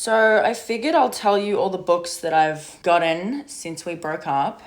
So I figured I'll tell you all the books that I've gotten since we broke up.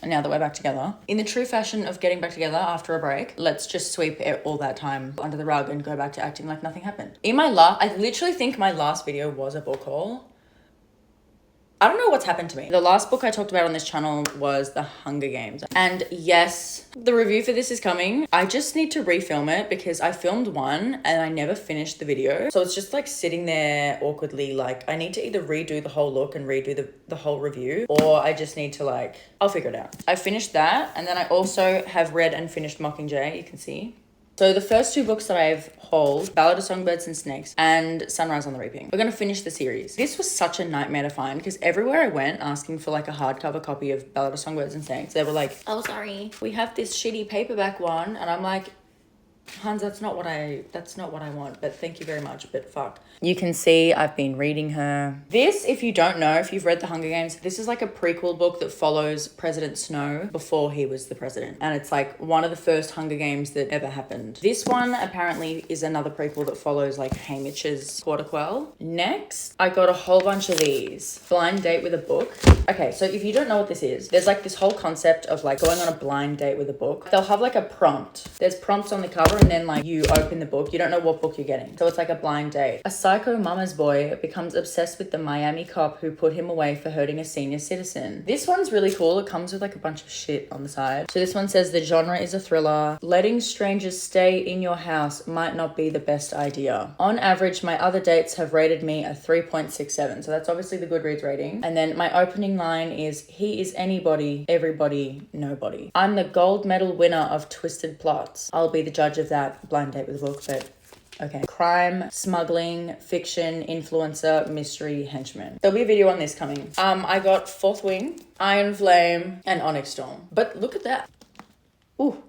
And now that we're back together. In the true fashion of getting back together after a break, let's just sweep all that time under the rug and go back to acting like nothing happened. I literally think my last video was a book haul. I don't know what's happened to me. The last book I talked about on this channel was The Hunger Games. And yes, the review for this is coming. I just need to refilm it because I filmed one and I never finished the video. So it's just like sitting there awkwardly. Like I need to either redo the whole look and redo the whole review, or I just need to I'll figure it out. I finished that. And then I also have read and finished Mockingjay, you can see. So the first two books that I've hauled, Ballad of Songbirds and Snakes and Sunrise on the Reaping. We're going to finish the series. This was such a nightmare to find because everywhere I went asking for a hardcover copy of Ballad of Songbirds and Snakes, they were like, oh, sorry, we have this shitty paperback one. And I'm like, Hans, that's not what I want, but thank you very much, but fuck. You can see I've been reading her. This, if you don't know, if you've read The Hunger Games, this is like a prequel book that follows President Snow before he was the president. And it's like one of the first Hunger Games that ever happened. This one apparently is another prequel that follows Haymitch's Quarter Quell. Next, I got a whole bunch of these. Blind Date with a Book. Okay, so if you don't know what this is, there's this whole concept of going on a blind date with a book. They'll have a prompt. There's prompts on the cover and then you open the book. You don't know what book you're getting. So it's a blind date. A psycho mama's boy becomes obsessed with the Miami cop who put him away for hurting a senior citizen. This one's really cool. It comes with a bunch of shit on the side. So this one says the genre is a thriller. Letting strangers stay in your house might not be the best idea. On average, my other dates have rated me a 3.67. So that's obviously the Goodreads rating. And then my opening line is, he is anybody, everybody, nobody. I'm the gold medal winner of twisted plots. I'll be the judge of that. Blind date with a book, but okay. Crime, smuggling, fiction, influencer, mystery, henchman. There'll be a video on this coming. I got Fourth Wing, Iron Flame, and Onyx Storm. But look at that. Ooh.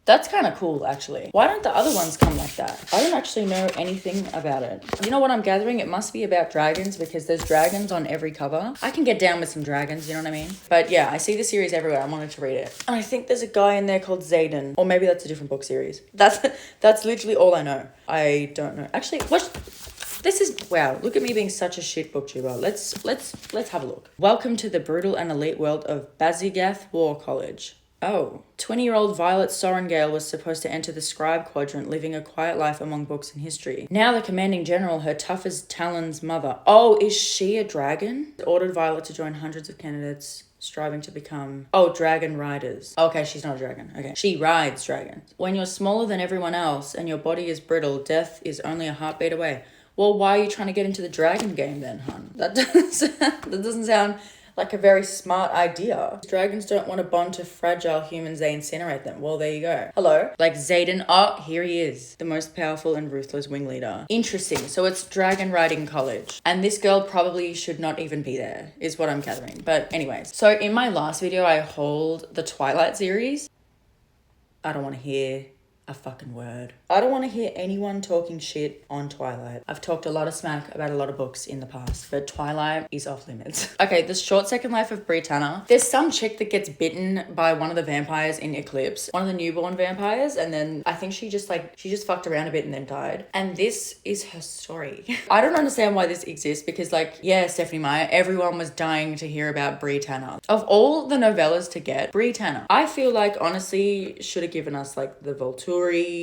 That's kind of cool, actually. Why don't the other ones come like that? I don't actually know anything about it. You know what I'm gathering? It must be about dragons because there's dragons on every cover. I can get down with some dragons, you know what I mean? But yeah, I see the series everywhere. I wanted to read it. And I think there's a guy in there called Zayden. Or maybe that's a different book series. That's literally all I know. I don't know. Actually, this is, wow, look at me being such a shit booktuber. Let's have a look. Welcome to the brutal and elite world of Bazigath War College. Oh, 20-year-old Violet Sorengale was supposed to enter the scribe quadrant, living a quiet life among books and history. Now the commanding general, her tough as Talon's mother. Oh, is she a dragon? Ordered Violet to join hundreds of candidates striving to become, dragon riders. Okay, she's not a dragon. Okay. She rides dragons. When you're smaller than everyone else and your body is brittle, death is only a heartbeat away. Well, why are you trying to get into the dragon game then, hun? That doesn't sound like a very smart idea. Dragons don't want to bond to fragile humans, they incinerate them. Well, there you go. Hello? Zayden, oh, here he is. The most powerful and ruthless wing leader. Interesting. So it's dragon riding college. And this girl probably should not even be there, is what I'm gathering. But anyways. So in my last video, I hauled the Twilight series. I don't want to hear a fucking word. I don't want to hear anyone talking shit on Twilight. I've talked a lot of smack about a lot of books in the past, but Twilight is off limits. Okay, The Short Second Life of Britannia. There's some chick that gets bitten by one of the vampires in Eclipse, one of the newborn vampires, and then I think she just fucked around a bit and then died. And this is her story. I don't understand why this exists because yeah, Stephenie Meyer, everyone was dying to hear about Britannia. Of all the novellas to get, Britannia, I feel honestly should have given us the Volturi.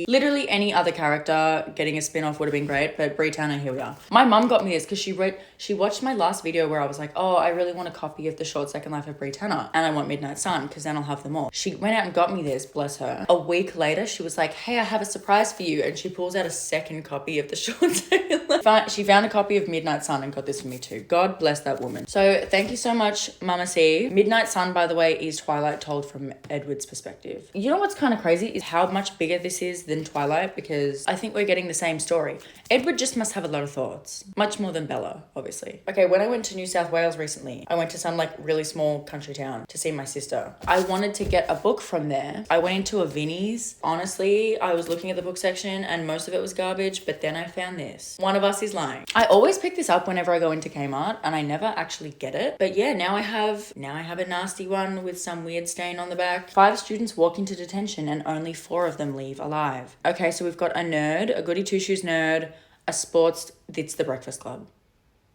Literally any other character getting a spin-off would have been great, but Britannia, here we are. My mum got me this because she watched my last video where I was like, oh, I really want a copy of The Short Second Life of Britannia and I want Midnight Sun because then I'll have them all. She went out and got me this, bless her. A week later, she was like, hey, I have a surprise for you. And she pulls out a second copy of The Short Second Life. She found a copy of Midnight Sun and got this for me too. God bless that woman. So thank you so much, Mama C. Midnight Sun, by the way, is Twilight told from Edward's perspective. You know what's kind of crazy is how much bigger this is than Twilight because I think we're getting the same story. Edward just must have a lot of thoughts. Much more than Bella, obviously. Okay, when I went to New South Wales recently, I went to some really small country town to see my sister. I wanted to get a book from there. I went into a Vinnie's. Honestly, I was looking at the book section and most of it was garbage, but then I found this. One of Us is Lying. I always pick this up whenever I go into Kmart and I never actually get it. But yeah, now I have a nasty one with some weird stain on the back. 5 students walk into detention and only 4 of them leave alive. Okay, so we've got a nerd, a goody two-shoes nerd, a sports, it's The Breakfast Club.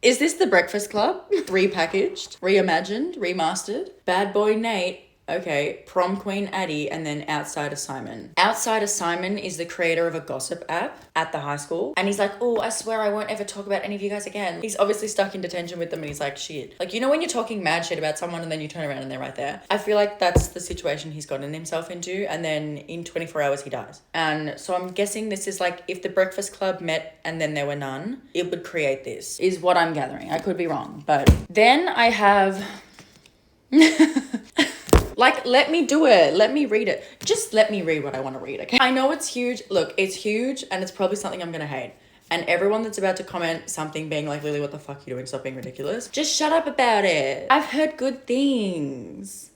Is this The Breakfast Club? Repackaged, reimagined, remastered? Bad Boy Nate. Okay, Prom Queen Addie, and then Outsider Simon. Outsider Simon is the creator of a gossip app at the high school. And he's like, oh, I swear I won't ever talk about any of you guys again. He's obviously stuck in detention with them and he's like, shit. Like, you know when you're talking mad shit about someone and then you turn around and they're right there? I feel like that's the situation he's gotten himself into. And then in 24 hours, he dies. And so I'm guessing this is like, if the Breakfast Club met and then there were none, it would create this, is what I'm gathering. I could be wrong. But then I have... Like, let me do it. Let me read it. Just let me read what I want to read, okay? I know it's huge. Look, it's huge and it's probably something I'm going to hate. And everyone that's about to comment something being like, Lily, what the fuck are you doing? Stop being ridiculous. Just shut up about it. I've heard good things.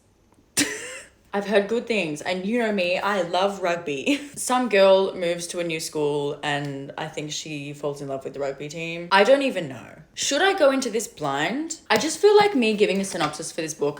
I've heard good things, and you know me, I love rugby. Some girl moves to a new school and I think she falls in love with the rugby team. I don't even know. Should I go into this blind? I just feel like me giving a synopsis for this book,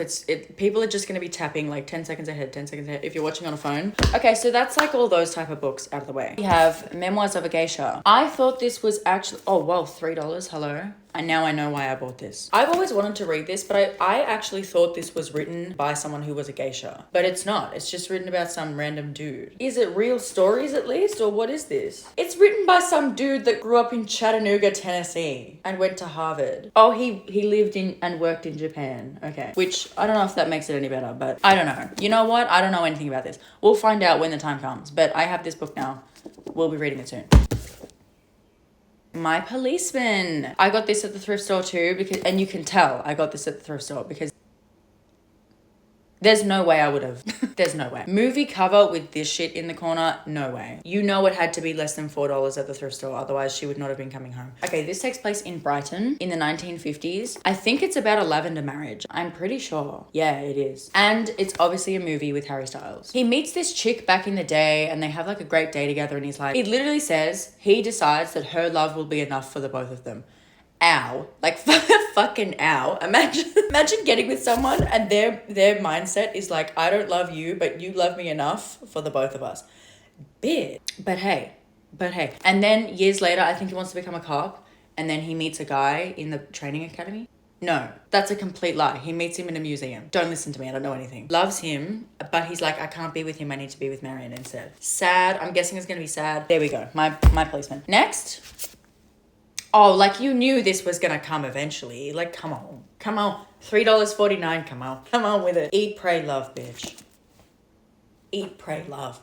people are just going to be tapping like 10 seconds ahead, 10 seconds ahead if you're watching on a phone. Okay, so that's like all those type of books out of the way. We have Memoirs of a Geisha. I thought this was actually, oh, well, $3, hello. And now I know why I bought this. I've always wanted to read this, but I actually thought this was written by someone who was a geisha. But it's not. It's just written about some random dude. Is it real stories at least, or what is this? It's written by some dude that grew up in Chattanooga, Tennessee and went to Harvard. Oh, he lived in and worked in Japan. Okay. Which, I don't know if that makes it any better, but I don't know. You know what? I don't know anything about this. We'll find out when the time comes, but I have this book now. We'll be reading it soon. My Policeman. I got this at the thrift store too, because, and you can tell I got this at the thrift store because there's no way I would have. There's no way. Movie cover with this shit in the corner, no way. You know it had to be less than $4 at the thrift store, otherwise she would not have been coming home. Okay, this takes place in Brighton in the 1950s. I think it's about a lavender marriage. I'm pretty sure. Yeah, it is. And it's obviously a movie with Harry Styles. He meets this chick back in the day and they have like a great day together, and he's like, it literally says he decides that her love will be enough for the both of them. Ow. Like, fucking ow. Imagine getting with someone and their mindset is like, I don't love you, but you love me enough for the both of us. Bitch. But hey. And then years later, I think he wants to become a cop, and then he meets a guy in the training academy. No, that's a complete lie. He meets him in a museum. Don't listen to me. I don't know anything. Loves him, but he's like, I can't be with him. I need to be with Marion instead. Sad. I'm guessing it's going to be sad. There we go. My Policeman. Next. Oh, like you knew this was gonna come eventually. Like, come on. $3.49, come on with it. Eat, pray, love, bitch. Eat, pray, love.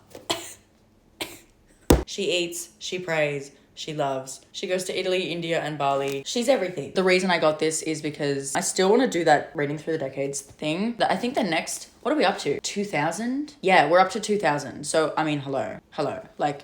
She eats, she prays, she loves. She goes to Italy, India, and Bali. She's everything. The reason I got this is because I still want to do that reading through the decades thing. I think the next, what are we up to? 2000? Yeah, we're up to 2000. So, I mean, hello. Like,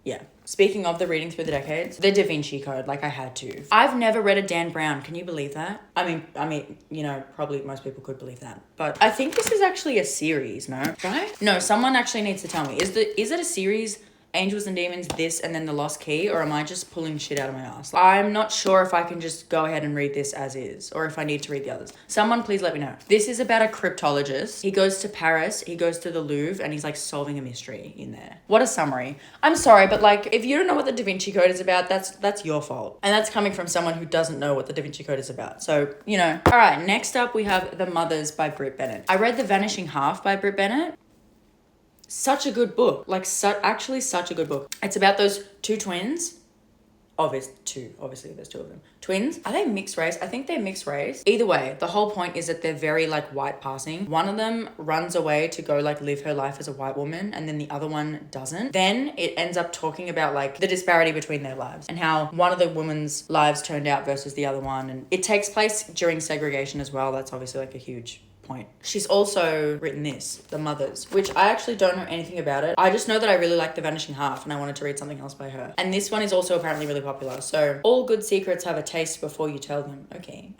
yeah. Speaking of the reading through the decades, the Da Vinci Code, like I had to. I've never read a Dan Brown. Can you believe that? I mean, you know, probably most people could believe that. But I think this is actually a series, no? Right? No, someone actually needs to tell me. Is it a series, Angels and Demons, this, and then The Lost Key, or am I just pulling shit out of my ass? I'm not sure if I can just go ahead and read this as is, or if I need to read the others. Someone please let me know. This is about a cryptologist. He goes to Paris, he goes to the Louvre, and he's like solving a mystery in there. What a summary. I'm sorry, but like, if you don't know what the Da Vinci Code is about, that's your fault. And that's coming from someone who doesn't know what the Da Vinci Code is about. So, you know. All right, next up we have The Mothers by Brit Bennett. I read The Vanishing Half by Brit Bennett. Such a good book. Like, actually such a good book. It's about those two twins. Obviously there's two of them. Twins. Are they mixed race? I think they're mixed race. Either way, the whole point is that they're very like white passing. One of them runs away to go like live her life as a white woman, and then the other one doesn't. Then it ends up talking about like the disparity between their lives and how one of the women's lives turned out versus the other one. And it takes place during segregation as well. That's obviously like a huge point. She's also written this, The Mothers, which I actually don't know anything about it. I just know that I really like The Vanishing Half and I wanted to read something else by her. And this one is also apparently really popular. So all good secrets have a taste before you tell them. Okay.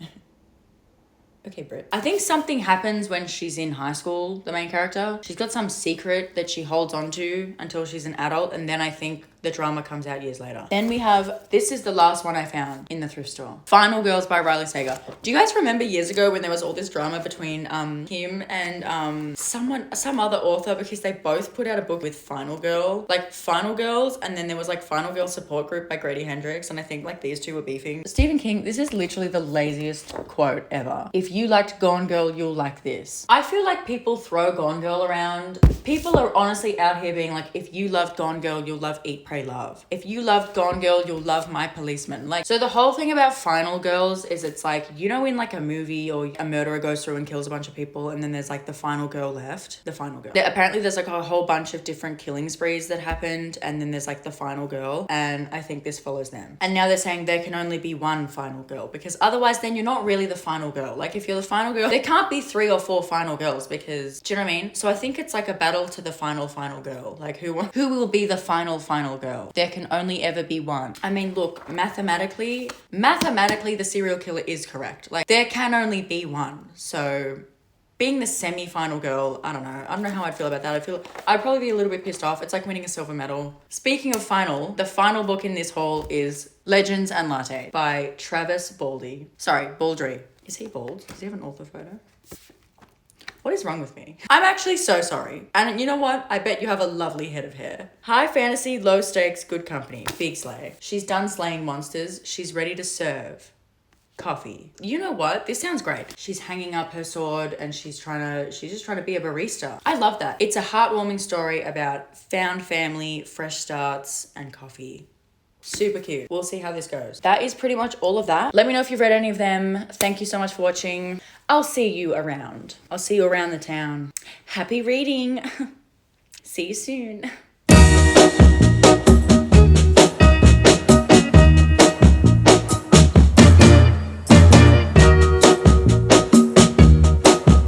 Okay, Brit. I think something happens when she's in high school, the main character. She's got some secret that she holds on to until she's an adult, and then I think The drama comes out years later. Then we have, this is the last one I found in the thrift store. Final Girls by Riley Sager. Do you guys remember years ago when there was all this drama between him and some other author, because they both put out a book with Final Girl, like Final Girls, and then there was like Final Girl Support Group by Grady Hendrix, and I think like these two were beefing. Stephen King, this is literally the laziest quote ever. If you liked Gone Girl, you'll like this. I feel like people throw Gone Girl around. People are honestly out here being like, if you loved Gone Girl, you'll love Eat, Pray, Love. If you loved Gone Girl, you'll love My Policeman. Like, so the whole thing about Final Girls is it's like, you know, in like a movie or a murderer goes through and kills a bunch of people and then there's like the final girl left. The final girl. Apparently there's like a whole bunch of different killing sprees that happened, and then there's like the final girl, and I think this follows them. And now they're saying there can only be one final girl, because otherwise then you're not really the final girl. Like if you're the final girl, there can't be 3 or 4 final girls, because, do you know what I mean? So I think it's like a battle to the final girl. Like who will be the final girl? There can only ever be one. I mean, look, mathematically the serial killer is correct. Like there can only be one. So being the semi-final girl, I don't know how I'd feel about that. I'd probably be a little bit pissed off. It's like winning a silver medal. Speaking of final, the final book in this haul is Legends and Latte by Travis Baldree. Is he bald? Does he have an author photo? What is wrong with me? I'm actually so sorry. And you know what? I bet you have a lovely head of hair. High fantasy, low stakes, good company. Big slay. She's done slaying monsters. She's ready to serve coffee. You know what? This sounds great. She's hanging up her sword and she's just trying to be a barista. I love that. It's a heartwarming story about found family, fresh starts, and coffee. Super cute. We'll see how this goes. That is pretty much all of that. Let me know if you've read any of them. Thank you so much for watching. I'll see you around. I'll see you around the town. Happy reading. See you soon.